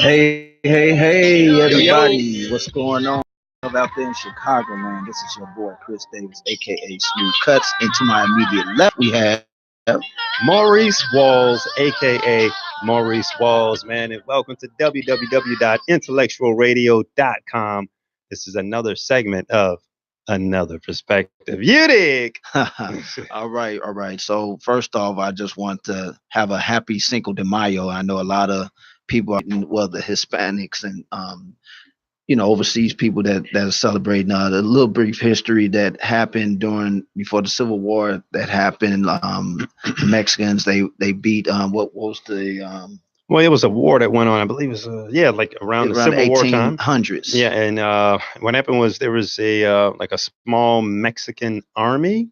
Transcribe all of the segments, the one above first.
Hey, everybody. What's going on out there in Chicago, man? This is your boy, Chris Davis, a.k.a. Smooth Cuts. And to my immediate left, we have... Maurice Walls, aka Maurice Walls, man, and welcome to www.intellectualradio.com. This is another segment of Another Perspective. You dig? All right. So first off, I just want to have a happy Cinco de Mayo. I know a lot of people, well, the Hispanics and overseas people that are celebrating the little brief history that happened before the Civil War that happened. The Mexicans they beat what was the well, it was a war that went on. I believe it was like around the Civil War time. 1800s. Yeah, and what happened was there was a like a small Mexican army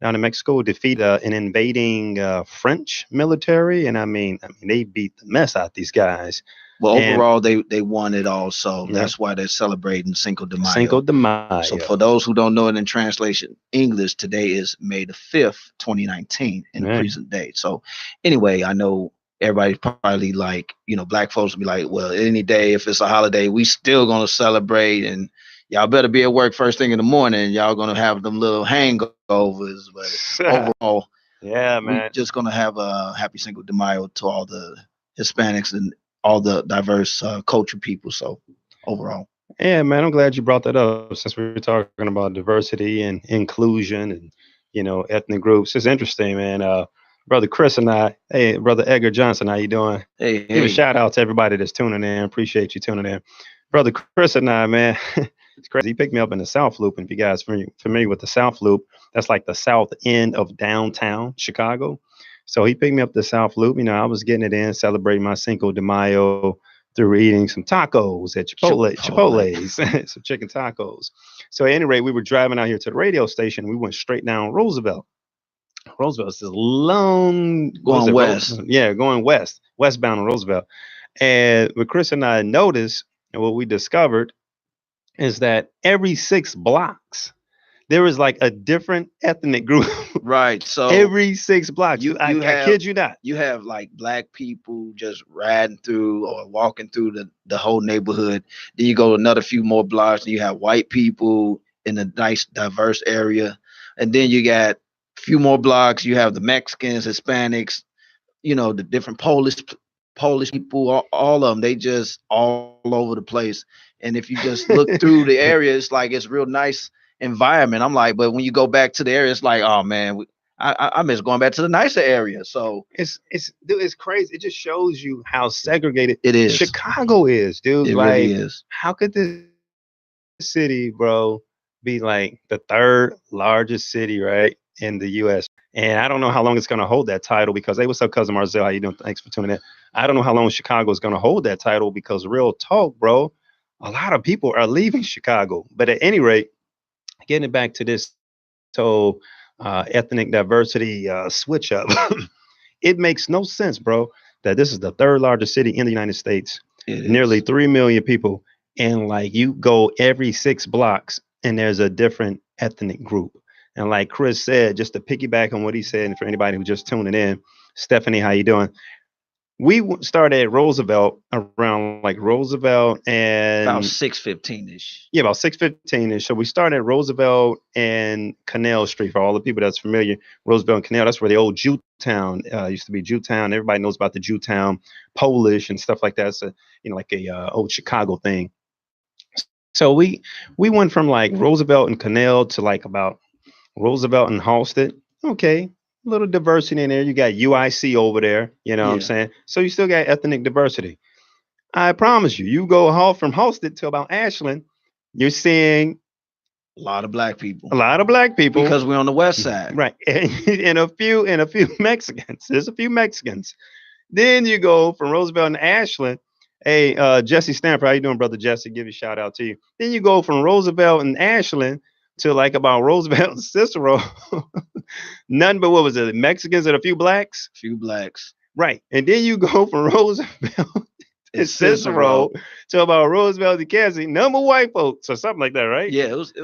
down in Mexico defeat an invading French military, and I mean they beat the mess out these guys. Well, overall, they won it all, so that's why they're celebrating Cinco de Mayo. Cinco de Mayo. So for those who don't know it in translation English, today is May the 5th, 2019, in the present day. So anyway, I know everybody's probably like, black folks will be like, well, any day, if it's a holiday, we still going to celebrate, and y'all better be at work first thing in the morning. Y'all going to have them little hangovers, but overall, yeah, man, we're just going to have a happy Cinco de Mayo to all the Hispanics and all the diverse culture people. So overall, yeah, man, I'm glad you brought that up since we were talking about diversity and inclusion and ethnic groups. It's interesting, man. Brother Chris and I, hey, Brother Edgar Johnson, how you doing? Hey. Give a shout out to everybody that's tuning in. Appreciate you tuning in. Brother Chris and I, man, it's crazy. He picked me up in the South Loop, and if you guys are familiar with the South Loop, that's like the south end of downtown Chicago. So he picked me up the South Loop. I was getting it in, celebrating my Cinco de Mayo through eating some tacos at Chipotle's, some chicken tacos. So at any rate, we were driving out here to the radio station. We went straight down Roosevelt. Roosevelt's this long going west. Going westbound on Roosevelt. And what Chris and I noticed, and what we discovered, is that every 6 blocks, there is like a different ethnic group. Right. So every 6 blocks, I kid you not. You have like black people just riding through or walking through the whole neighborhood. Then you go another few more blocks, and you have white people in a nice diverse area. And then you got a few more blocks, you have the Mexicans, Hispanics, the different Polish people, all of them. They just all over the place. And if you just look through the area, it's like it's real nice environment. I'm like, but when you go back to the area, it's like, oh man, I miss going back to the nicer area. So it's crazy. It just shows you how segregated it is. Chicago is, dude. It like, really is. How could this city, bro, be like the 3rd largest city, right, in the U.S.? And I don't know how long it's going to hold that title, because hey, what's up, cousin Marzel? How you doing? Thanks for tuning in. I don't know how long Chicago is going to hold that title, because real talk, bro, a lot of people are leaving Chicago. But at any rate, getting back to this whole ethnic diversity switch up, it makes no sense, bro, that this is the 3rd largest city in the United States, nearly 3 million people, and like you go every 6 blocks and there's a different ethnic group. And like Chris said, just to piggyback on what he said, and for anybody who just tuning in, Stephanie, how you doing? We started at Roosevelt around like Roosevelt and about 6:15-ish. Yeah, about 6:15-ish. So we started at Roosevelt and Canal Street. For all the people that's familiar, Roosevelt and Canal, that's where the old Jewtown used to be. Jewtown. Everybody knows about the Jewtown Polish and stuff like that. It's like a old Chicago thing. So we went from like Roosevelt and Canal to like about Roosevelt and Halsted. Okay. A little diversity in there. You got UIC over there, what I'm saying? So you still got ethnic diversity. I promise you, you go from Halsted to about Ashland, you're seeing a lot of black people. Because we're on the west side. Right. And a few Mexicans. There's a few Mexicans. Then you go from Roosevelt and Ashland. Hey, Jesse Stamper, how you doing, brother Jesse? Give a shout out to you. Then you go from Roosevelt and Ashland to like about Roosevelt and Cicero. None but what was it? Mexicans and a few blacks? Few blacks. Right. And then you go from Roosevelt and Cicero to about Roosevelt and Cassie, number white folks or something like that, right? Yeah, it was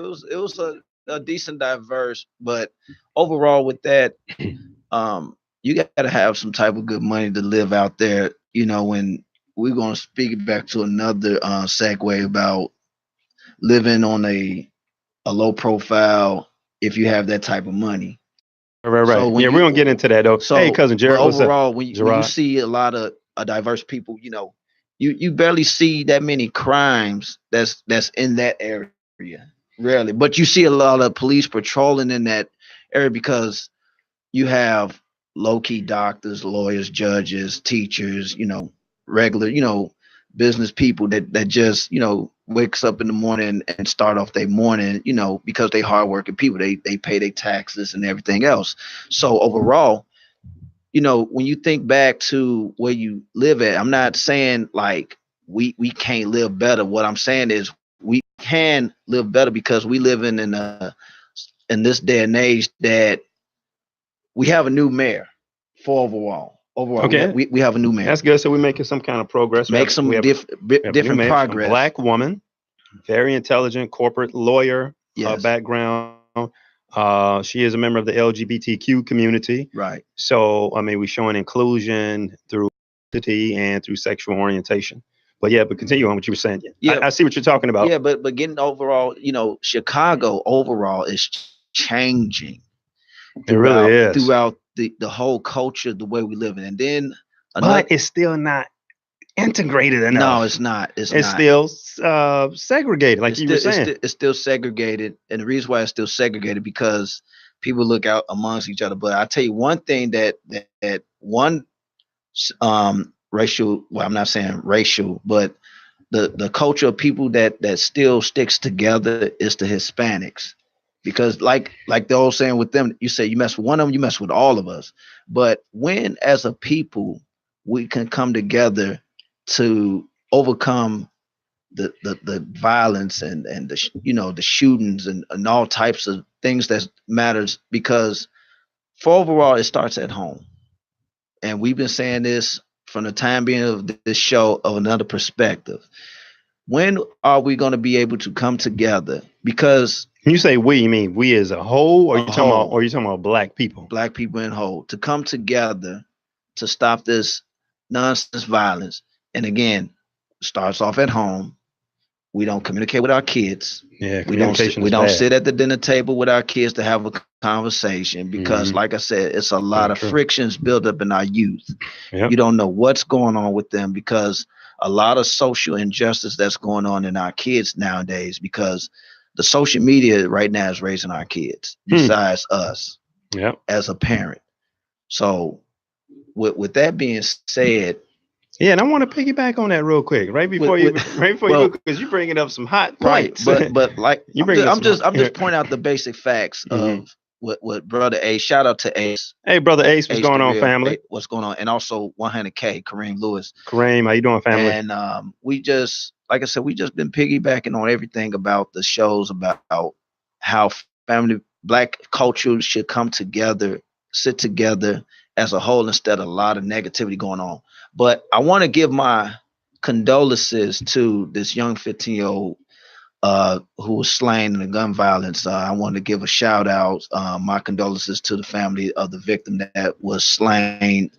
a decent diverse, but overall with that, you got to have some type of good money to live out there when we're gonna speak it back to another segue about living on a low profile if you have that type of money. Right. So when Yeah, we're you gonna get into that though. Hey, so cousin but Jared, what's up? overall when you Gerard. see a lot of diverse people, you barely see that many crimes that's in that area. Rarely. But you see a lot of police patrolling in that area because you have low key doctors, lawyers, judges, teachers, regular, business people that just, wakes up in the morning and start off their morning, because they hardworking people. They pay their taxes and everything else. So overall, when you think back to where you live at, I'm not saying like we can't live better. What I'm saying is we can live better because we live in this day and age that we have a new mayor for overall. Overall, we, ha- Okay, we have a new that's mayor. good. So we're making some kind of progress. Make some We have a new different mayor, a progress. black woman, very intelligent corporate lawyer Yes, background. She is a member of the LGBTQ community. right. So I mean, we're showing inclusion through identity and through sexual orientation. But continue on what you were saying. Yeah, Yeah, I see what you're talking about. yeah, but getting overall, Chicago overall is changing It really is, throughout the whole culture, the way we live in. And then but another it's still not integrated no, enough. it's not. It's It's not. still segregated, like It's you were still saying. it's still segregated, and the reason why it's still segregated because people look out amongst each other. But I tell you one thing that one racial, well, I'm not saying racial, but the culture of people that still sticks together is the Hispanics. Because like the old saying with them, you say you mess with one of them, you mess with all of us. But when as a people we can come together to overcome the violence and the shootings and all types of things that matters, because for overall it starts at home. And we've been saying this from the time being of this show of another perspective. When are we going to be able to come together? Because When you say we, you mean we as a whole, or a whole, you talking about black people? black people in whole, to come together to stop this nonsense violence. And again, starts off at home. We don't communicate with our kids. Yeah, We don't sit, communication we is don't bad. sit at the dinner table with our kids to have a conversation because, Hmm. like I said, it's a lot Very of true. frictions built up in our youth. Yep. You don't know what's going on with them because a lot of social injustice that's going on in our kids nowadays because the social media right now is raising our kids Hmm. besides us Yep. as a parent. So with that being said, Yeah, and I want to piggyback on that real quick, right with, before you, with right before you go, well, because you're bringing up some hot right, points. but like You're bringing some hot. I'm just pointing out the basic facts Hmm. of what brother A. Shout out to Ace, Hey, brother Ace, what's Ace the going on, real, family? what's going on, and also 100K Kareem Lewis. Kareem, how you doing, family? And we just, like I said, we just been piggybacking on everything about the shows about how family black culture should come together, sit together as a whole instead of a lot of negativity going on. But I want to give my condolences to this young 15-year-old who was slain in the gun violence. I want to give a shout out, my condolences to the family of the victim that was slain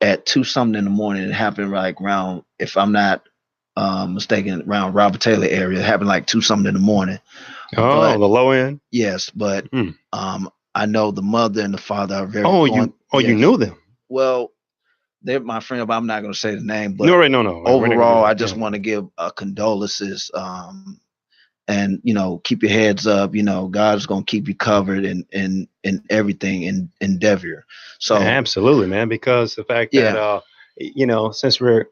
at two something in the morning. It happened like around, if I'm not mistaken, around Robert Taylor area. It happened like two something in the morning. Oh, But the low end. yes, but Hmm. I know the mother and the father are very Oh, going. you Yes, knew them. well, they're my friend, but I'm not going to say the name. No, But right, no. We're not gonna do overall, I that. just Yeah. want to give condolences. And keep your heads up. God's gonna keep you covered in everything in endeavor. So Absolutely, man. Because the fact that yeah, since we're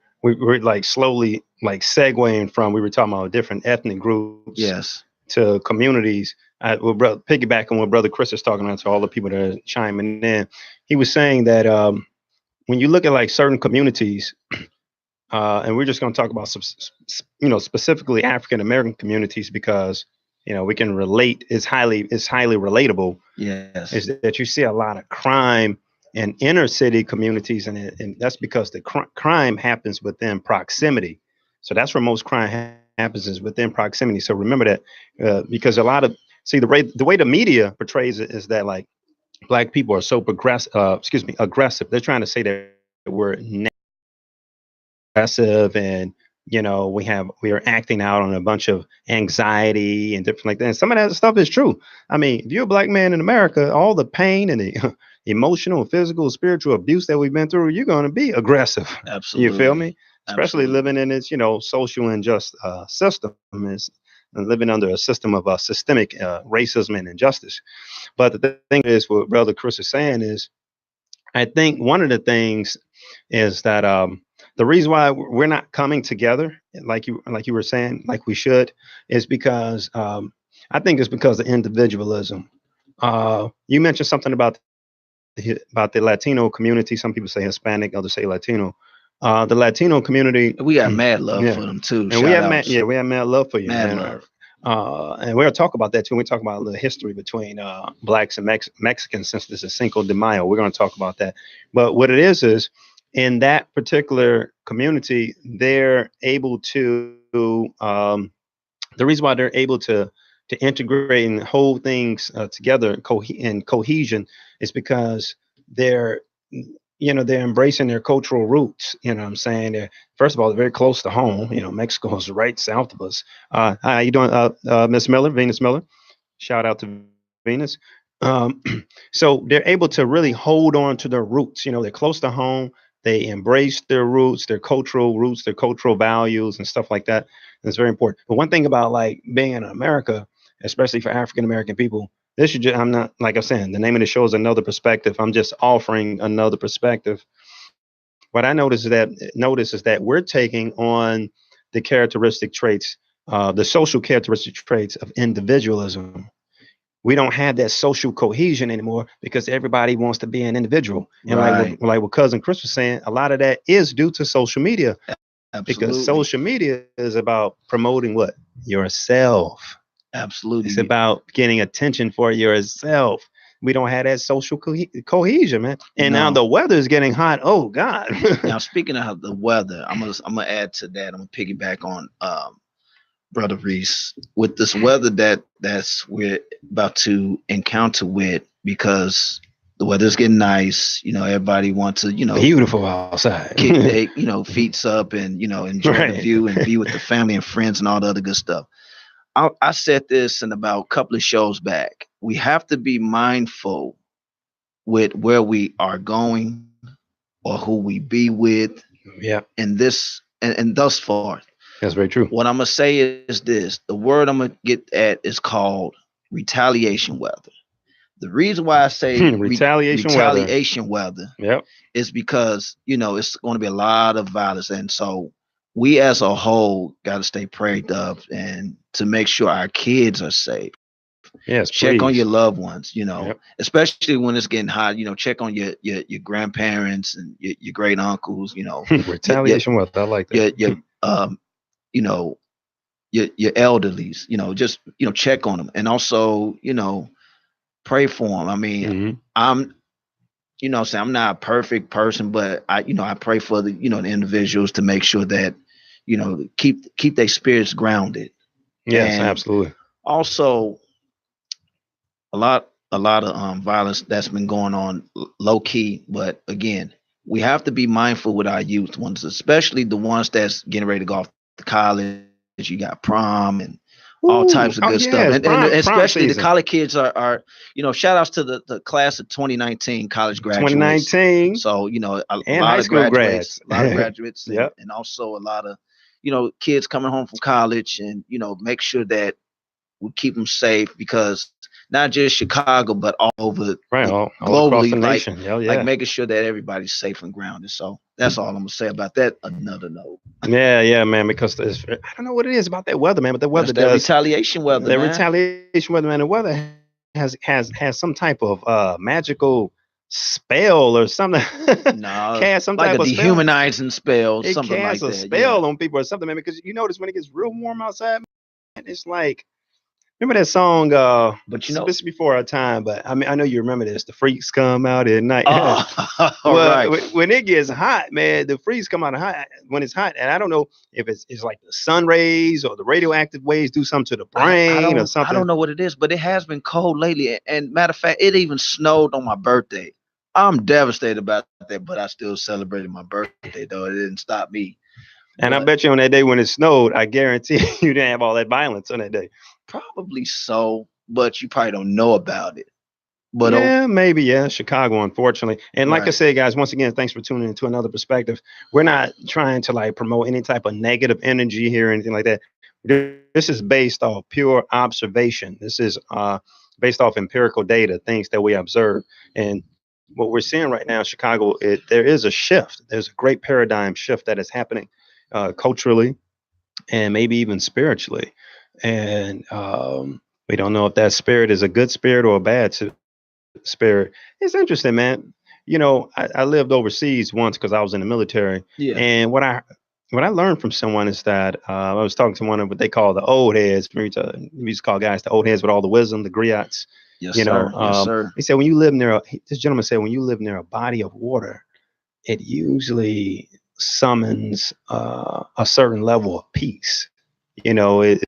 like slowly like segueing from we were talking about different ethnic groups yes, to communities. Piggybacking what Brother Chris is talking about to all the people that are chiming in. He was saying that when you look at like certain communities, and we're just going to talk about some, specifically African American communities because we can relate. It's highly relatable. yes, Is that you see a lot of crime in inner city communities, and that's because the crime happens within proximity. So that's where most crime happens is within proximity. So remember that because a lot of see the way the media portrays it is that like black people are so aggressive. They're trying to say that we're aggressive, and we are acting out on a bunch of anxiety and different like that. And some of that stuff is true. I mean, if you're a black man in America, all the pain and the emotional, physical, spiritual abuse that we've been through, you're going to be aggressive. You feel Absolutely. me? Especially Absolutely. living in this, social unjust system, is living under a system of systemic racism and injustice. But the thing is, what Brother Chris is saying is, I think one of the things is that the reason why we're not coming together, like you were saying, like we should, is because I think it's because of individualism. You mentioned something about the Latino community. Some people say Hispanic, others say Latino. The Latino community, We got mad love yeah, for them too. and we Shout have outs. we have mad love for you, Mad man. love. And we'll talk about that too. We talk about the history between blacks and Mexicans, since this is Cinco de Mayo. We're going to talk about that. But what it is in that particular community, they're able to the reason why they're able to integrate and hold things together in cohesion is because they're they're embracing their cultural roots. You know what I'm saying? They're, first of all, they're very close to home. Mexico is right south of us. Hi, how you doing, Miss Miller, Venus Miller? Shout out to Venus. Um, so they're able to really hold on to their roots. They're close to home. They embrace their roots, their cultural values, and stuff like that. And it's very important. But one thing about like being in America, especially for African American people, this should just, I'm not, like I'm saying, the name of the show is Another Perspective. I'm just offering another perspective. What I notice is that we're taking on the characteristic traits, the social characteristic traits of individualism. We don't have that social cohesion anymore because everybody wants to be an individual. And Right. like what cousin Chris was saying, a lot of that is due to social media, because Absolutely. social media is about promoting what? Yourself. It's Absolutely. about getting attention for yourself. We don't have that social cohesion, man. And now No. the weather is getting hot. Oh God. Now speaking of the weather, I'm gonna add to that. I'm gonna piggyback on Brother Reese with this weather that's we're about to encounter with, because the weather's getting nice. Everybody wants to, Beautiful outside. kick their, feet up and, enjoy the Right. view and be with the family and friends and all the other good stuff. I said this in about a couple of shows back. We have to be mindful with where we are going or who we be with Yeah, and this and thus far. that's very true. What I'm gonna say is this: the word I'm gonna get at is called retaliation weather. The reason why I say Retaliation weather. retaliation weather Yep. is because it's going to be a lot of violence, and so we as a whole got to stay prayed up and to make sure our kids are safe. Yes, Check on your please. loved ones, Yep. especially when it's getting hot. Check on your grandparents and your great uncles. Your your Retaliation weather. I like that. your you know your elderlies. Just check on them, and also pray for them. I mean, Hmm. I'm say I'm not a perfect person, but I pray for the individuals to make sure that keep their spirits grounded. Yes, And absolutely. also a lot of violence that's been going on low key, but again, we have to be mindful with our youth ones, especially the ones that's getting ready to go off to college. You got prom and all Ooh. types of Oh good stuff, yes, and prime especially the season. college kids are shout outs to the class of 2019 college graduates. 2019 So a and lot high of school graduates, grads. a lot of graduates, and Yep. and also a lot of kids coming home from college, and make sure that we keep them safe, because not just Chicago but all over Right. All across globally, the like nation. Hell like yeah. making sure that everybody's safe and grounded. So that's all I'm gonna say about that. Another note. Yeah, yeah, man. Because I don't know what it is about that weather, man, but the That's weather that does. retaliation weather, The man. retaliation weather, man. The weather has some type of magical spell or something. No, Cast some like type a of spell. dehumanizing spell, It something casts like a that. Yeah. spell on people or something, man. Because you notice when it gets real warm outside, man, it's like, remember that song? But This is before our time, but I mean, I know you remember this. The freaks come out at night. oh, all Well, right. when it gets hot, man, the freeze come out of hot when it's hot, and I don't know if it's like the sun rays or the radioactive waves do something to the I brain or don't something. know what it is, but it has been cold lately. And matter of fact, it even snowed on my birthday. I'm devastated about that, but I still celebrated my birthday though. It didn't stop me. And I But bet you on that day when it snowed, I guarantee you didn't have all that violence on that day. probably so, but you probably don't know about it. But Yeah, maybe. Yeah, Chicago, unfortunately. And like I right, said, guys, once again, thanks for tuning into another perspective. We're not trying to like promote any type of negative energy here or anything like that. This is based off pure observation. This is based off empirical data, things that we observe. And what we're seeing right now in Chicago, there is a shift. There's a great paradigm shift that is happening culturally and maybe even spiritually. And we don't know if that spirit is a good spirit or a bad spirit. It's interesting, man. You know, I lived overseas once because I was in the military, yeah, and what I learned from someone is that I was talking to one of what they call the old heads. We used to call guys the old heads with all the wisdom, the griots. yes, You know, sir, yes, sir. he said when you live near this gentleman said when you live near a body of water, it usually summons a certain level of peace. You know, it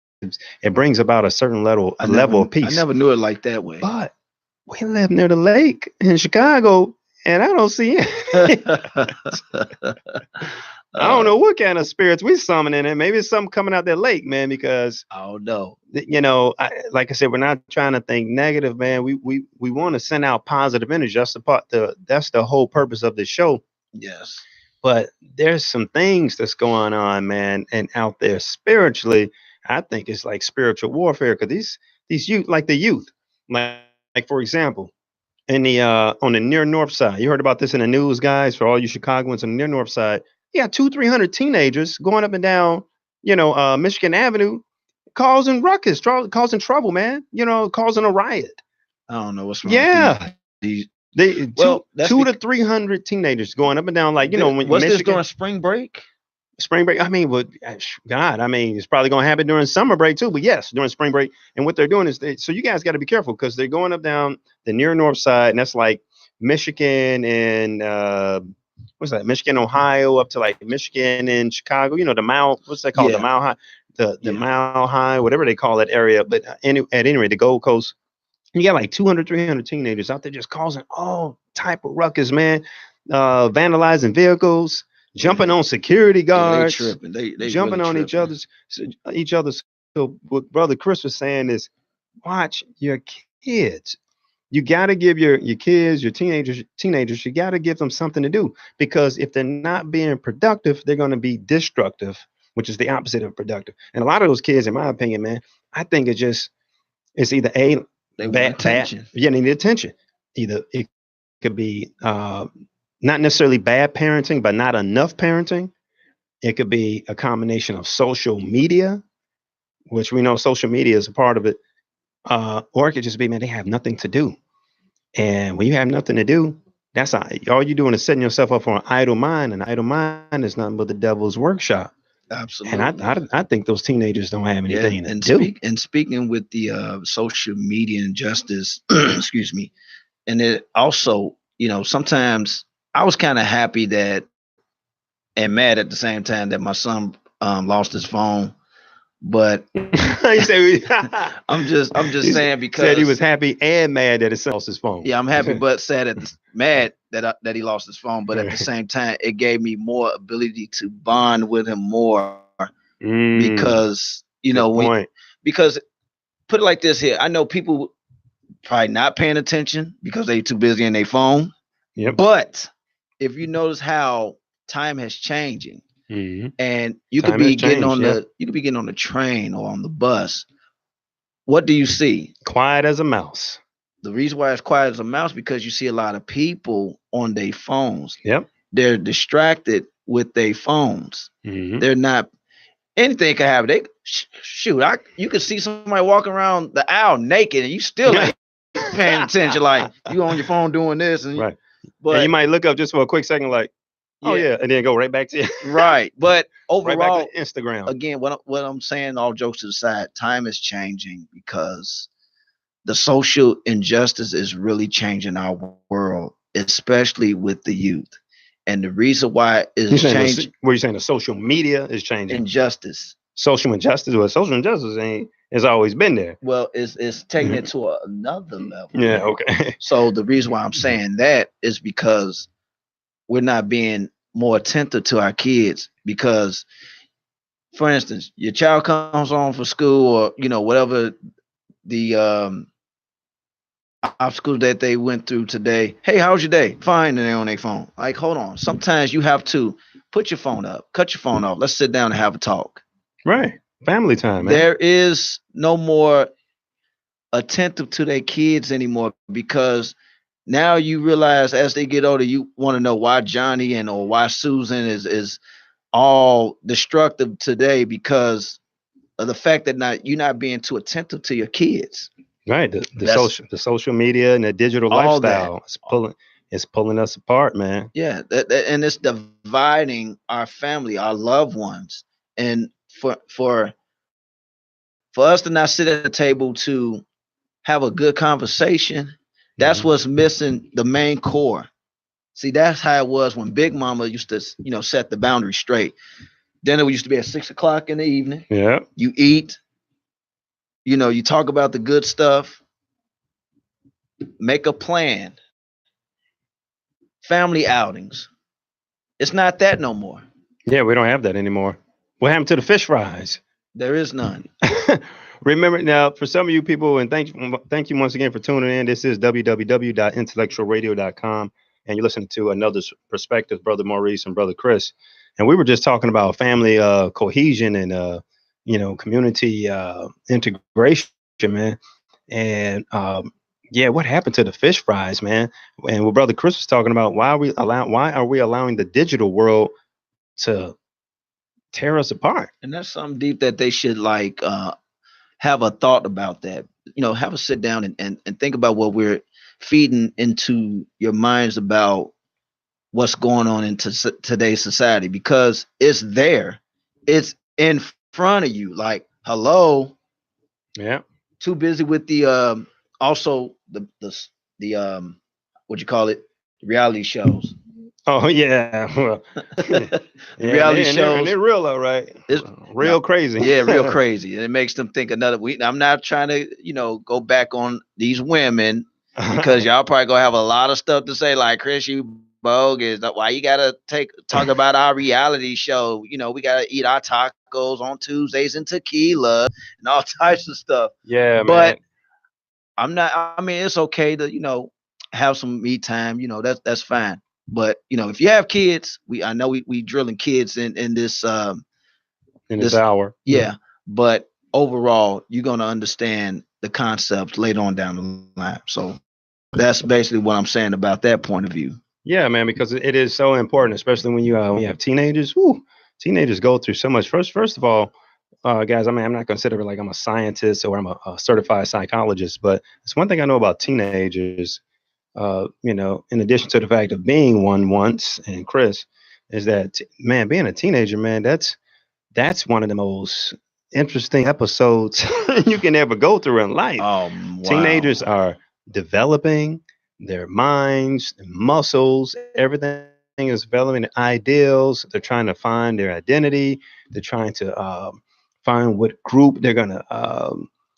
brings about a certain level of I peace. never knew it like that way. But we live near the lake in Chicago, and I don't see it. I don't uh, know what kind of spirits we summoning, and maybe it's something coming out that lake, man. Because I don't know. you know, like I said, we're not trying to think negative, man. We want to send out positive energy. That's the part. That's the whole purpose of this show. Yes, But there's some things that's going on, man, and out there spiritually. I think it's like spiritual warfare because these youth, like the youth, like for example, in the on the near north side. You heard about this in the news, guys, for all you Chicagoans on the near north side. Yeah, 200-300 teenagers going up and down, Michigan Avenue, causing ruckus, causing trouble, man. You know, causing a riot. I don't know what's wrong with Yeah, these. they two Well, that's two to 300 teenagers going up and down, like when was this Michigan during spring break? spring break. I mean, but God, I mean, it's probably going to happen during summer break too. But yes, during spring break. And what they're doing is so you guys got to be careful because they're going up down the near north side, and that's like Michigan and what's that? Michigan, Ohio, up to like Michigan and Chicago. You know, the mile. What's that called? The Yeah, mile high. The yeah. mile high, whatever they call that area. But at any rate, the Gold Coast. You got like 200-300 teenagers out there just causing all type of ruckus, man. Vandalizing vehicles, jumping on security Yeah, they guards, tripping. They jumping really on tripping. each other's. So what Brother Chris was saying is, watch your kids. You got to give your kids, your teenagers, you got to give them something to do because if they're not being productive, they're going to be destructive, which is the opposite of productive. And a lot of those kids, in my opinion, man, I think it's either a They want bad, attention. yeah, they need attention. Either it could be not necessarily bad parenting, but not enough parenting. It could be a combination of social media, which we know social media is a part of it, or it could just be, man, they have nothing to do. And when you have nothing to do, that's all you're doing is setting yourself up for an idle mind. An idle mind is nothing but the devil's workshop. And Absolutely. I think those teenagers don't have Yeah, anything to do. and speaking with the social media injustice, excuse me, and it also, sometimes I was kind of happy that and mad at the same time that my son lost his phone, but He said, I'm just he saying said he was because happy and mad that his son lost his phone. yeah, I'm happy but sad mad that he lost his phone, but at the Right. same time, it gave me more ability to bond with him more Mm, because good when point. because put it like this here, I know people probably not paying attention because they too busy in their phone, Yep. but if you notice how time has changing Hmm. and you could Time has be getting changed. on Yep. the train or on the bus, what do you see? Quiet as a mouse. The reason why it's quiet as a mouse because you see a lot of people on their phones. Yep. They're distracted with their phones. Hmm. They're not. Anything can happen. Shoot. You could see somebody walking around the aisle naked, and you still ain't paying attention. Like you on your phone doing this, Right. And you but might look up just for a quick second, like, oh yeah, yeah, and then go right back to right. But right back to overall, Instagram. again, what I'm saying, all jokes to the side, time is changing because the social injustice is really changing our world, especially with the youth. And the reason why You it's saying changing what you saying? The social media is changing. injustice. Social injustice. Well, social injustice ain't has always been there. Well, it's taking it to another level. Yeah. Okay. So the reason why I'm saying that is because we're not being more attentive to our kids because For instance, your child comes home from school, or whatever the obstacles that they went through today. Hey, how's your day? Fine, and they're on their phone. Like, hold on. Sometimes you have to put your phone up, cut your phone off. Let's sit down and have a talk. Right. Family time, man. There is no more attentive to their kids anymore, because now you realize as they get older, you want to know why Johnny and or why Susan is all destructive today, because of the fact that you're not being too attentive to your kids. Right. The That's social media and the digital all that. lifestyle is pulling us apart, man. Yeah, and it's dividing our family, our loved ones, and for us to not sit at the table to have a good conversation, that's Mhm. what's missing the main core. See, that's how it was when Big Mama used to, set the boundary straight. Dinner used to be at 6 o'clock in the evening. Yeah. You eat, you talk about the good stuff, make a plan, family outings. It's not that no more. Yeah, we don't have that anymore. What happened to the fish fries? There is none. Remember now, for some of you people, and thank you once again for tuning in. This is www.intellectualradio.com, and you're listening to another perspective, Brother Maurice and Brother Chris. And we were just talking about family cohesion and community integration, man. And yeah, what happened to the fish fries, man? And what Brother Chris was talking about, why are we allowing the digital world to tear us apart? And that's something deep that they should like have a thought about that. Have a sit down and think about what we're feeding into your minds about what's going on in today's society, because it's there. It's in front of you. Like, hello, Yeah. too busy with the also the what you call it, reality shows. Oh yeah. Well, The yeah, reality and shows they're real though, right? is Real crazy. yeah, real crazy. And it makes them think another week. I'm not trying to, go back on these women, because y'all probably gonna have a lot of stuff to say, like, Chris, you bogus. Why you gotta talk about our reality show? We gotta eat our tacos on Tuesdays and tequila and all types of stuff. Yeah, man. But I'm not. I mean, it's okay to have some me time. That's fine. But if you have kids, I know we drilling kids in this In this this hour. yeah. But overall, you're gonna understand the concepts later on down the line. So that's basically what I'm saying about that point of view. Yeah, man, because it is so important, especially when you have teenagers. Whew, teenagers go through so much. First of all, guys, I mean, I'm not considered like I'm a scientist or I'm a certified psychologist, but it's one thing I know about teenagers. In addition to the fact of being one once, and Chris, is that man, being a teenager, man, that's one of the most interesting episodes you can ever go through in life. Oh wow. Teenagers are developing their minds, muscles, everything is developing ideals. They're trying to find their identity. They're trying to find what group they're gonna,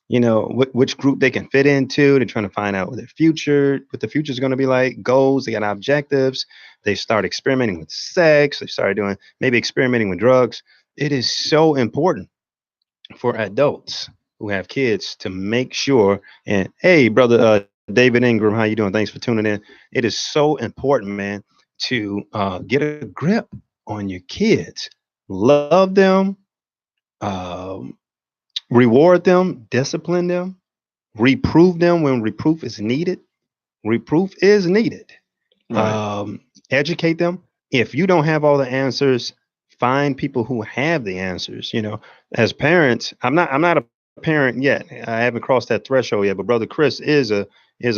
which group they can fit into. They're trying to find out what the future is going to be like. Goals. They got objectives. They start experimenting with sex. They started doing maybe experimenting with drugs. It is so important for adults who have kids to make sure. And hey, brother David Ingram, how you doing? Thanks for tuning in. It is so important, man, to get a grip on your kids, love them, um, reward them, discipline them, reprove them when reproof is needed. Reproof is needed. Right. Educate them. If you don't have all the answers, find people who have the answers. As parents, I'm not a parent yet. I haven't crossed that threshold yet. But brother Chris is a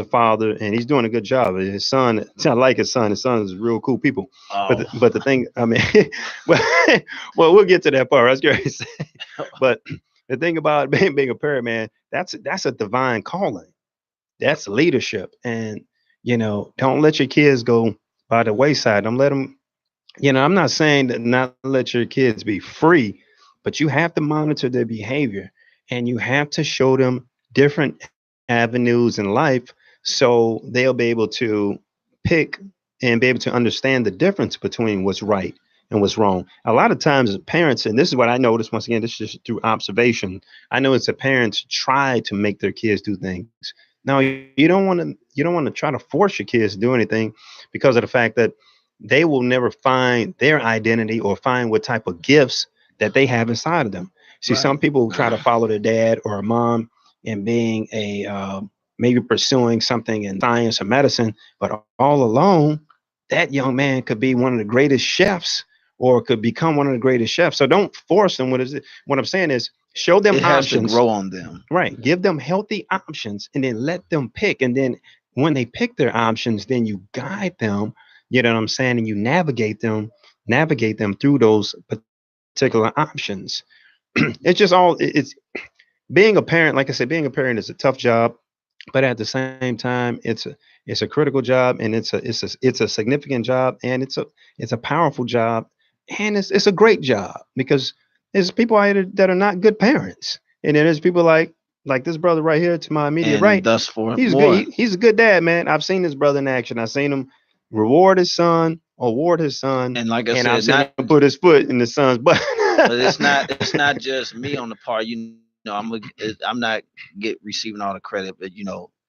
father, and he's doing a good job. His son, I like his son. His son is real cool people. But Oh. but the thing, I mean, well, well, we'll get to that part. That's great. But the thing about being a parent, man, that's a divine calling. That's leadership. And don't let your kids go by the wayside. Don't let them, I'm not saying that not let your kids be free, but you have to monitor their behavior, and you have to show them different avenues in life, so they'll be able to pick and be able to understand the difference between what's right and what's wrong. A lot of times, parents, and this is what I noticed once again, this is just through observation. I know it's the parents try to make their kids do things. Now, you don't want to try to force your kids to do anything because of the fact that they will never find their identity or find what type of gifts that they have inside of them. See, some Right. people try to follow their dad or a mom in being a maybe pursuing something in science or medicine, but all along, that young man could be one of the greatest chefs or could become one of the greatest chefs. So don't force them. What I'm saying is show them It has to options. grow on them. Right. Give them healthy options and then let them pick. And then when they pick their options, then you guide them, you know what I'm saying? And you navigate them through those particular options. It's just it's being a parent, like I said, being a parent is a tough job, but at the same time, it's a critical job and it's a significant job and it's a powerful job and it's a great job because there's people out there that are not good parents. And then there's people like this brother right here to my immediate And right. thus for He's good. more. He's a good dad, man. I've seen this brother in action. I've seen him award his son, And like I and I've said, seen not, him put his foot in his son's butt. but it's not just me on the part. I'm not get receiving all the credit, but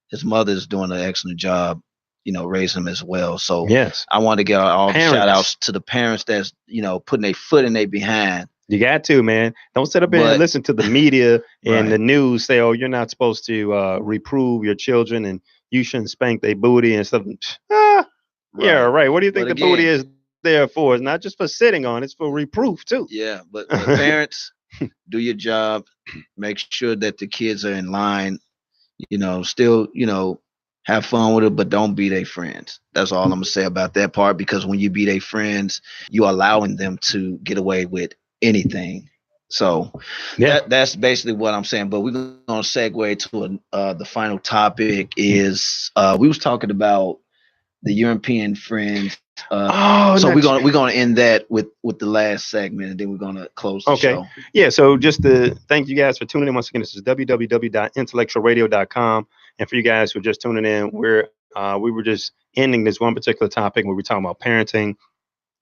his mother is doing an excellent job, raising him as well. So Yes, I want to get all the shout parents. outs to the parents that's putting their foot in their behind. You got to, man. Don't sit up here and But listen to the media and right, the news say, "Oh, you're not supposed to reprove your children and you shouldn't spank their booty and stuff." Ah, yeah, right. right. What do you think But the booty again, is there for? It's not just for sitting on; it's for reproof too. yeah, but parents, do your job. Make sure that the kids are in line. Still, have fun with it, but don't be their friends. That's all I'm gonna say about that part. Because when you be their friends, you allowing them to get away with anything. So Yeah. that's basically what I'm saying. But we're gonna segue to the final topic is we was talking about the European friends. Oh, So not we're gonna end that with the last segment, and then we're gonna close the okay. show. Yeah. So just to thank you guys for tuning in once again. This is www.intellectualradio.com. And for you guys who are just tuning in, we were just ending this one particular topic where we were talking about parenting.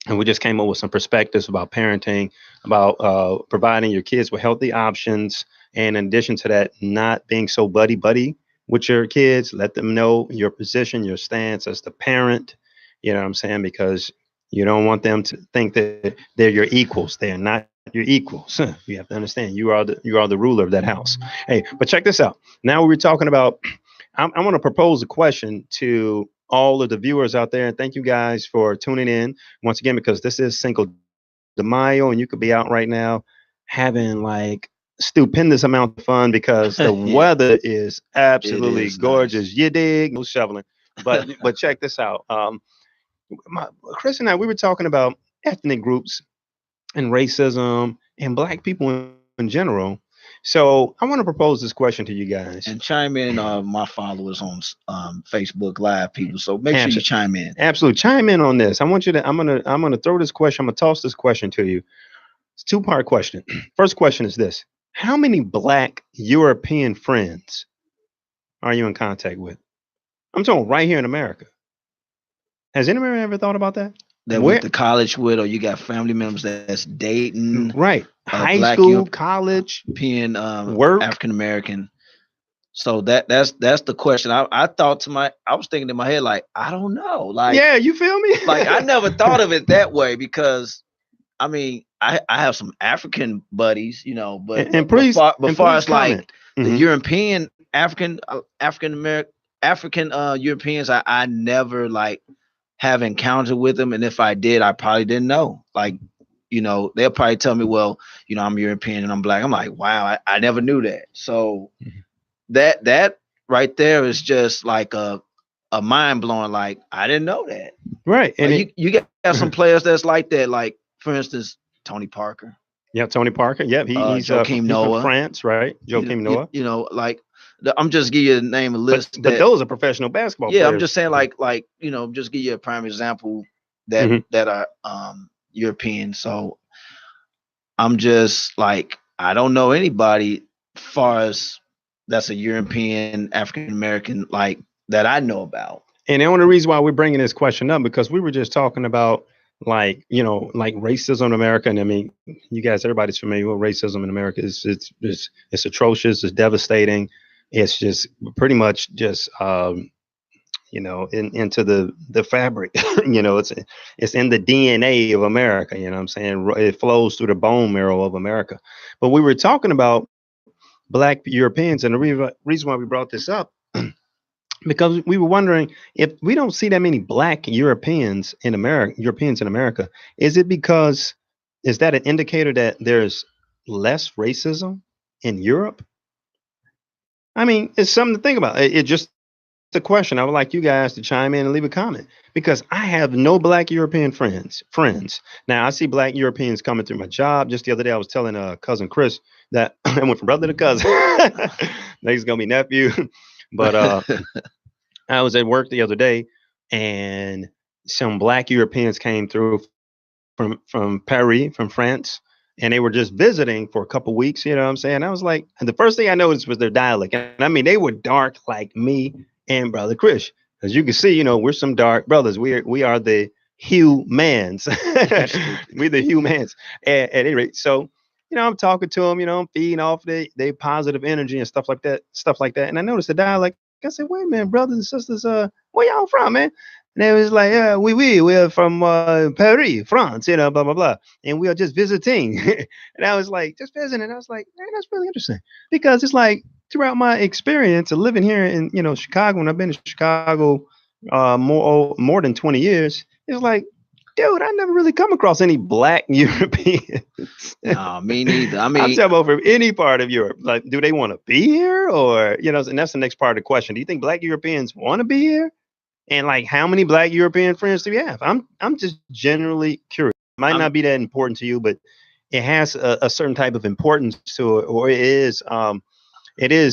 And we just came up with some perspectives about parenting, about providing your kids with healthy options. And in addition to that, not being so buddy buddy with your kids. Let them know your position, your stance as the parent. You know what I'm saying? Because you don't want them to think that they're your equals. They are not your equals. You have to understand you are the ruler of that house. Hey, but check this out. Now we're talking about I want to propose a question to all of the viewers out there. And thank you guys for tuning in once again, because this is Cinco de Mayo and you could be out right now having like stupendous amount of fun because the Yeah, weather is it absolutely is gorgeous. nice. You dig? No shoveling. But check this out. Chris and I, we were talking about ethnic groups and racism and black people in general. So I want to propose this question to you guys. And chime in, my followers on Facebook Live, people. So make sure you Absolutely. chime in. Absolutely. Chime in on this. I want you to I'm gonna throw this question. I'm gonna toss this question to you. It's a two-part question. First question is this. How many black European friends are you in contact with? I'm talking right here in America. Has anybody ever thought about that? That went Where to college with, or you got family members that's dating right. a High black school, college, European, work. African American. So that's the question. I was thinking in my head, like, I don't know. Yeah, you feel me? Like I never thought of it that way, because I mean, I have some African buddies, but And please and far please as like comment. the Mhm. European African American African Europeans, I never like have encountered with them, and if I did, I probably didn't know. Like, they'll probably tell me, well, I'm European and I'm black. I'm like, wow, I never knew that. So that right there is just like a mind blowing. Like, I didn't know that. Right. And Like, it, you got some players that's like that. Like, for instance, Tony Parker, yeah, Tony Parker. Yep, Joakim he's from Noah. France, right? Joakim Noah. Like, I'm just give you a name, a list But that. those are professional basketball Yeah, I'm players. just saying, like just give you a prime example that Mhm. that are European. So I'm just like, I don't know anybody far as that's a European African American like that I know about. And the only reason why we're bringing this question up because we were just talking about like, like racism in America. And I mean, you guys, everybody's familiar with racism in America. It's atrocious. It's devastating. It's just pretty much just into the fabric. It's in the DNA of America. You know what I'm saying? It flows through the bone marrow of America. But we were talking about Black Europeans, and the reason why we brought this up because we were wondering, if we don't see that many Black Europeans in America, is it because, is that an indicator that there's less racism in Europe? I mean, it's something to think about. It just a question. I would like you guys to chime in and leave a comment, because I have no Black European friends. Now, I see Black Europeans coming through my job. Just the other day, I was telling cousin Chris that I went from brother to cousin. Next gonna be nephew. But I was at work the other day, and some Black Europeans came through from Paris, from France, and they were just visiting for a couple weeks. You know what I'm saying? I was like, and the first thing I noticed was their dialect. And I mean, they were dark like me and brother Chris. As you can see, we're some dark brothers. We are the humans. We're the humans at any rate. So, I'm talking to them. I'm feeding off they positive energy and stuff like that. And I noticed the dialect. I said, wait a minute, brothers and sisters, where y'all from, man? And they was like, we're from Paris, France, blah, blah, blah. And we are just visiting. And I was like, just visiting. And I was like, man, that's really interesting. Because it's like, throughout my experience of living here in, Chicago, and I've been in Chicago more than 20 years, it's like, dude, I never really come across any Black Europeans. No, me neither. I I'm mean, talking about from any part of Europe. Like, do they want to be here, or and that's the next part of the question. Do you think Black Europeans want to be here? And like, how many Black European friends do you have? I'm just generally curious. It might I'm not be that important to you, but it has a certain type of importance to it, or it is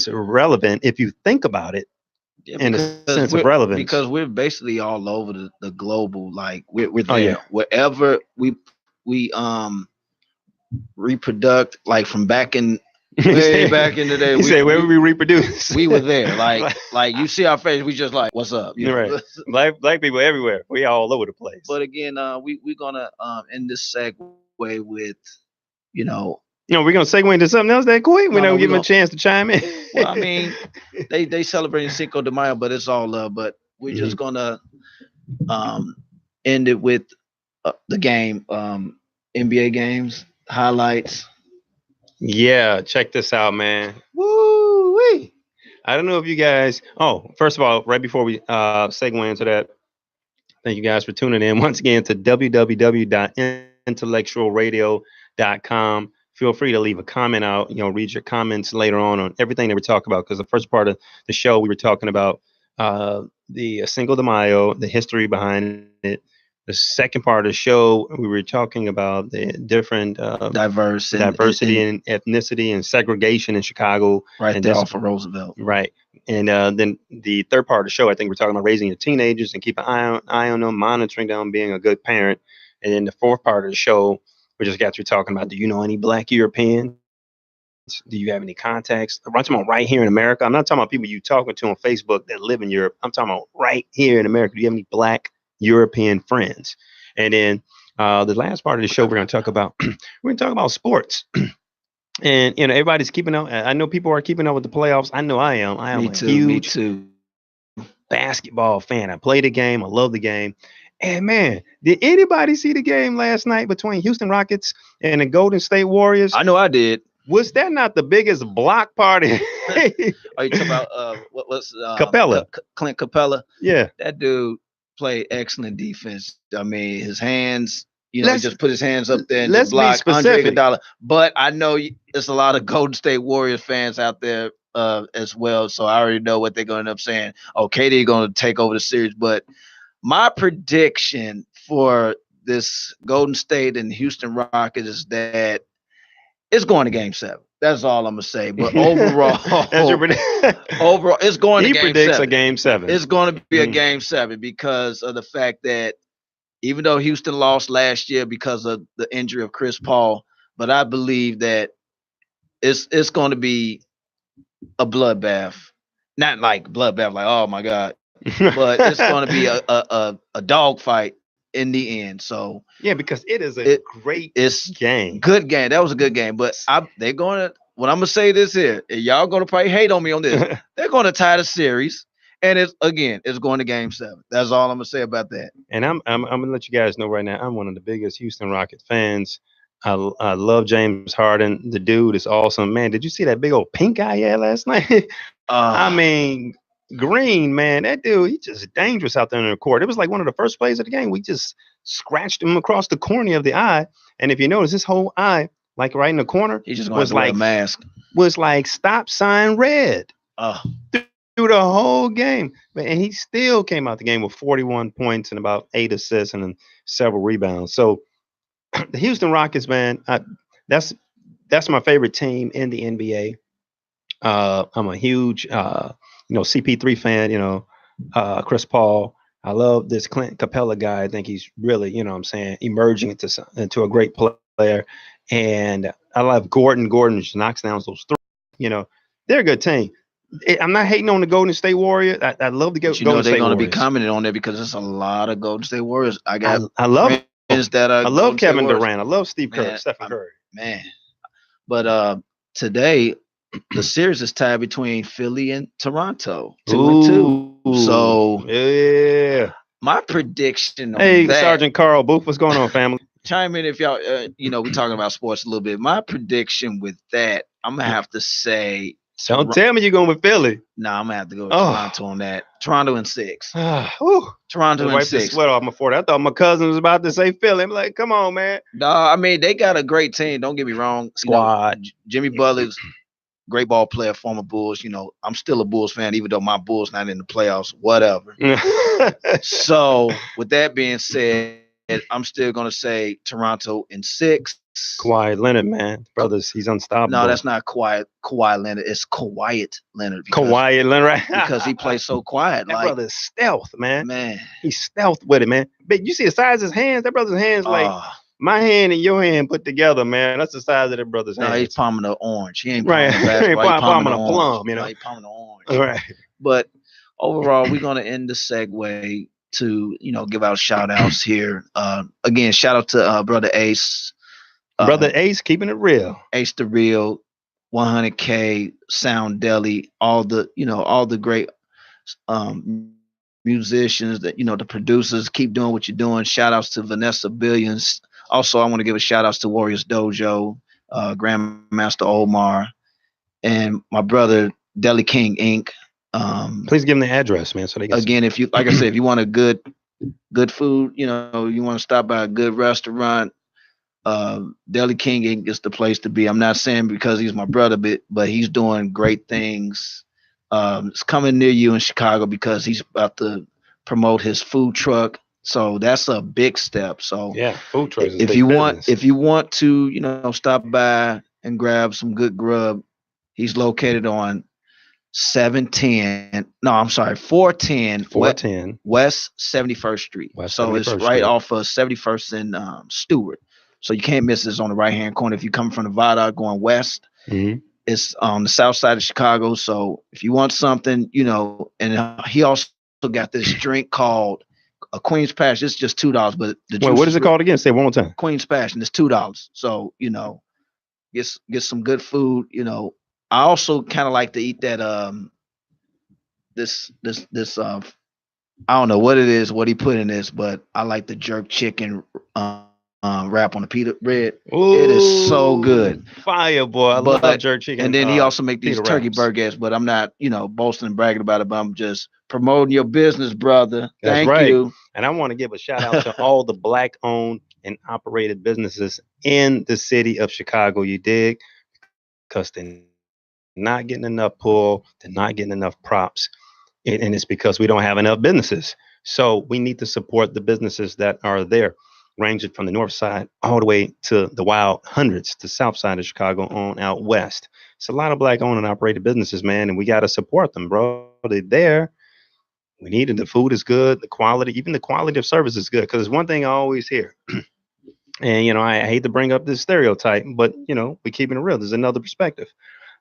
relevant if you think about it yeah, in a because sense of relevance. we're basically all over the global. Like we're Oh there yeah. wherever we reproduct. Like from back in He way said, back in the day, he said, where we reproduce. we were there. Like you see our face, we just like, what's up? Right. Black people everywhere. We all over the place. But again, we're gonna end this segue with, you know, We're gonna segue into something else that quick. We no, don't we're give them a gonna. chance to chime in. Well, I mean, they celebrating Cinco de Mayo, but it's all love. But we're just Mhm. gonna um end it with the game, NBA games highlights. Yeah, check this out, man. Woo wee! I don't know if you guys. Oh, first of all, right before we segue into that, thank you guys for tuning in once again to www.intellectualradio.com. Feel free to leave a comment out. Read your comments later on everything that we talk about. Because the first part of the show, we were talking about the Cinco de Mayo, the history behind it. The second part of the show, we were talking about the different Diverse diversity and ethnicity and segregation in Chicago, right and there just off of Roosevelt. right. And then the third part of the show, I think we're talking about raising your teenagers and keep an eye on them, monitoring them, being a good parent. And then the fourth part of the show, we just got through talking about, do you know any Black Europeans? Do you have any contacts? I'm talking about right here in America. I'm not talking about people you talking to on Facebook that live in Europe. I'm talking about right here in America. Do you have any Black European friends? And then the last part of the show, we're going to talk about we're going to talk about sports. And everybody's keeping up. I know people are keeping up with the playoffs. I know I am. I am Me a too. Me huge too. basketball fan. I play the game. I love the game. And man, did anybody see the game last night between Houston Rockets and the Golden State Warriors? I know I did. Was that not the biggest block party? Are you talking about what's Capella. Clint Capella? Yeah. That dude played excellent defense. I mean, his hands. He Let's just put his hands up there and let's just be block Andre specific. Iguodala. But I know there's a lot of Golden State Warriors fans out there as well, so I already know what they're going to end up saying. Oh, KD going to take over the series. But my prediction for this Golden State and Houston Rockets is that it's going to Game 7. That's all I'm gonna say. But That's your overall, it's going to He Game predicts a 7. game 7. It's going to be a Mhm. Game 7 because of the fact that even though Houston lost last year because of the injury of Chris Paul, but I believe that it's going to be a bloodbath. Not like bloodbath, like oh my god, but it's going to be a dog fight in the end. So yeah, because it is a it great it's game. good game. That was a good game. But they're gonna. What I'm gonna say this here, and y'all gonna probably hate on me on this. They're gonna tie the series, and it's going to Game 7. That's all I'm gonna say about that. And I'm gonna let you guys know right now. I'm one of the biggest Houston Rocket fans. I love James Harden. The dude is awesome, man. Did you see that big old pink eye he had last night? I Uh, mean, Green, man, that dude, he's just dangerous out there in the court. It was like one of the first plays of the game. We just scratched him across the cornea of the eye, and if you notice, his whole eye, like right in the corner, he's just gonna have to wear a mask. was like stop sign red Uh, through the whole game. And he still came out the game with 41 points and about 8 assists and then several rebounds. So the Houston Rockets, man, that's my favorite team in the NBA. I'm a huge, CP3 fan. Chris Paul. I love this Clint Capella guy. I think he's really, emerging into a great player. And I love Gordon. Gordon just knocks down those three. They're a good team. I'm not hating on the Golden State Warriors. I love the Golden State Warriors. they're going to be commenting on there because there's a lot of Golden State Warriors. I love Kevin Durant. I love Steve Kerr, Stephen Curry. Man. But today, the series is tied between Philly and Toronto, 2-2. So yeah, my prediction. Sergeant Carl Booth, what's going on, family? Chime in if y'all. We're talking about sports a little bit. My prediction with that, I'm gonna have to say. Don't tell me you're going with Philly. Nah, I'm gonna have to go with Toronto on that. Toronto in 6. Toronto in 6. Wipe the sweat off my forehead. I thought my cousin was about to say Philly. I'm like, come on, man. No, I mean they got a great team. Don't get me wrong. Squad. Jimmy Butler's great ball player, former Bulls. I'm still a Bulls fan, even though my Bulls not in the playoffs. Whatever. So with that being said, I'm still gonna say Toronto in 6. Kawhi Leonard, man, brothers, he's unstoppable. No, that's not Kawhi Leonard. It's Quiet Leonard. Kawhi Leonard, because he plays so quiet. That brother's stealth, man. Man, he's stealth with it, man. But you see the size of his hands. That brother's hands like my hand and your hand put together, man. That's the size of that brother's hands. No, he's palming the orange. He ain't right. palming a plum, He's palming the orange. Right. But overall, we're gonna end the segue to give out shout outs here. Again, shout out to brother Ace. Brother Ace keeping it real. Ace the Real, 100K, Sound Deli, all the great musicians that the producers, keep doing what you're doing. Shout outs to Vanessa Billions. Also, I want to give a shout outs to Warriors Dojo, Grandmaster Omar, and my brother Deli King Inc. Please give them the address, man. So they can again, if you like I said, if you want a good food, you want to stop by a good restaurant. Deli King Inc. is the place to be. I'm not saying because he's my brother, but he's doing great things. It's coming near you in Chicago because he's about to promote his food truck. So that's a big step. So yeah, food truck. If you want to, stop by and grab some good grub, he's located on 410 West 71st Street. It's right off of 71st and Stewart. So you can't miss this on the right-hand corner. If you come from the Viaduct going west, it's on the south side of Chicago. So if you want something, and he also got this drink called a Queen's Passion. It's just $2, but what is it called again? Say it one more time. Queen's Passion. It's $2. So get some good food. I also kind of like to eat that this I don't know what it is, what he put in this, but I like the jerk chicken wrap on the pita bread. Ooh, it is so good. Fire, boy. I love jerk chicken. And then he also make these turkey burgers, but I'm not, boasting and bragging about it, but I'm just promoting your business, brother. Thank you. And I want to give a shout out to all the Black owned and operated businesses in the city of Chicago. You dig? Because they're not getting enough pull. They're not getting enough props. And it's because we don't have enough businesses. So we need to support the businesses that are there, ranging from the north side all the way to the wild hundreds, the south side of Chicago on out west. It's a lot of Black owned and operated businesses, man, and we got to support them, bro. They're there. We need it. The food is good. The quality, even the quality of service is good. Because it's one thing I always hear. And, I hate to bring up this stereotype, but, we're keeping it real. There's another perspective.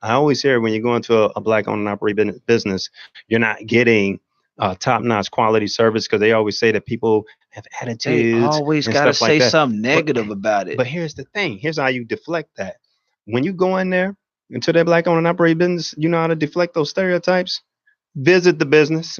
I always hear when you go into a Black owned and operated business, you're not getting top-notch quality service, because they always say that people have They attitudes always and got to stuff like say that. something But negative about it. but here's the thing. Here's how you deflect that. When you go in there into that black owned and operated business, you know how to deflect those stereotypes. Visit the business.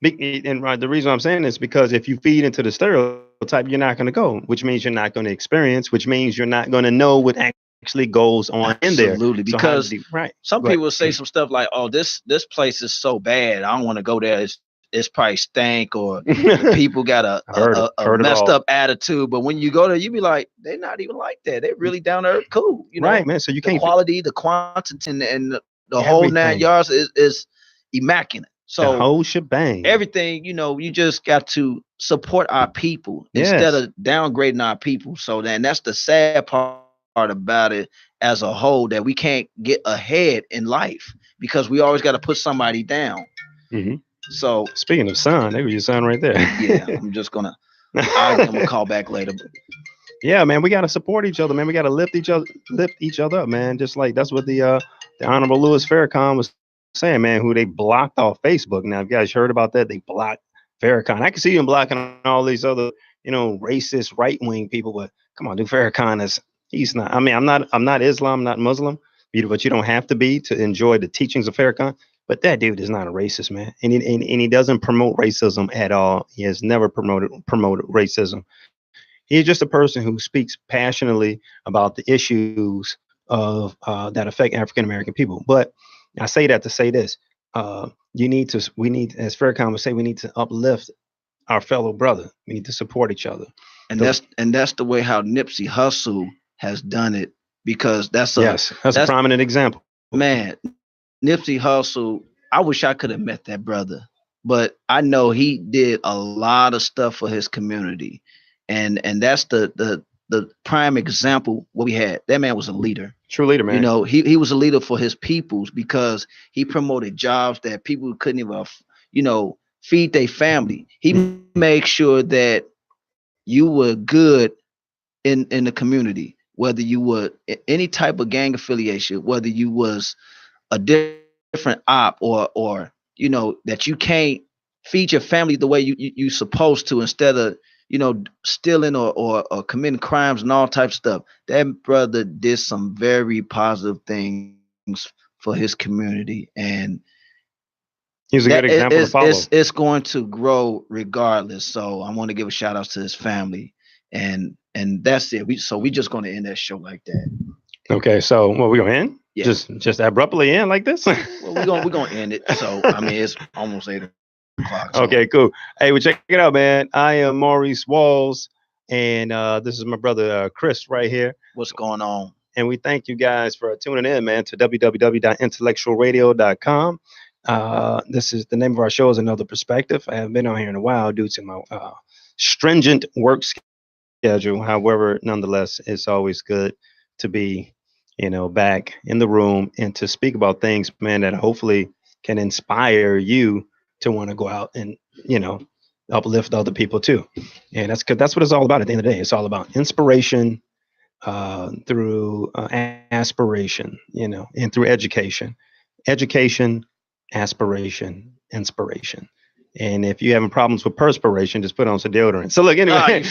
And right, the reason I'm saying this is because if you feed into the stereotype, you're not going to go, which means you're not going to experience, which means you're not going to know what actually goes on in there. Absolutely, So how because do right? some Go ahead. people say some stuff like, "Oh, this place is so bad, I don't want to go there. It's probably stank, or the people got a, Heard it. a, a Heard it messed all. up attitude." But when you go there, you be like, "They're not even like that. They're really down to earth, cool." You Right, know, man. So you the can't quality, the quantity, and the whole 9 everything, yards is immaculate. the So whole shebang. everything, you just got to support our people instead Yes. of downgrading our people. So then that's the sad part about it as a whole, that we can't get ahead in life because we always got to put somebody down. hmm So Speaking of son, there was your son right there. yeah, I'm just gonna I'll give him a call back later. Yeah, man, we gotta support each other, man. We gotta lift each other up, man. Just like that's what the Honorable Louis Farrakhan was saying, man. Who they blocked off Facebook. Now, if you guys heard about that, they blocked Farrakhan. I can see him blocking all these other, racist right wing people, but come on, dude, Farrakhan he's not. I mean, I'm not Islam, not Muslim, but you don't have to be to enjoy the teachings of Farrakhan. But that dude is not a racist, man, and he doesn't promote racism at all. He has never promoted racism. He's just a person who speaks passionately about the issues of that affect African American people. But I say that to say this: we need, as Farrakhan would say, we need to uplift our fellow brother. We need to support each other. And The- that's the way how Nipsey Hussle has done it, because that's a prominent example. man, Nipsey Hussle. I wish I could have met that brother, but I know he did a lot of stuff for his community, and that's the prime example what we had. That man was a leader. True leader, man. He was a leader for his peoples, because he promoted jobs that people couldn't even feed their family. He made sure that you were good in the community, whether you were any type of gang affiliation, whether you was a different op, or that you can't feed your family the way you supposed to, instead of stealing or committing crimes and all types of stuff. That brother did some very positive things for his community, and He's a good example to follow. It's going to grow regardless. So I want to give a shout out to his family, and that's it. We just going to end that show like that. Okay, so we gonna end? Yeah. Just abruptly end like this? Well, we're gonna end it. So I mean, it's almost 8 o'clock. So. Okay, cool. Hey, well, check it out, man. I am Maurice Walls, and this is my brother Chris right here. What's going on? And we thank you guys for tuning in, man, to www.intellectualradio.com. This is the name of our show is Another Perspective. I haven't been on here in a while due to my stringent work schedule. However, nonetheless, it's always good to be, back in the room and to speak about things, man, that hopefully can inspire you to want to go out and, uplift other people too. And that's what it's all about at the end of the day. It's all about inspiration through aspiration, and through education, aspiration, inspiration. And if you're having problems with perspiration, just put on some deodorant. So look, anyway, all right.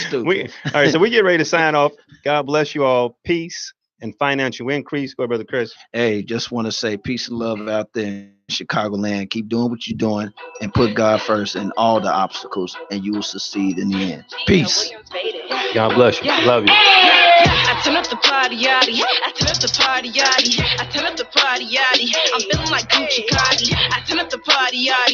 So we get ready to sign off. God bless you all. Peace and financial increase. Go, brother Chris. Hey, just want to say peace and love out there in Chicagoland. Keep doing what you're doing and put God first in all the obstacles, and you will succeed in the end. Peace. God bless you. Love you. I turn up the party, yaddy. I turn up the party, yaddy. I turn up the party, yaddy. I'm feeling like Gucci Cardi. I turn up the party, yaddy.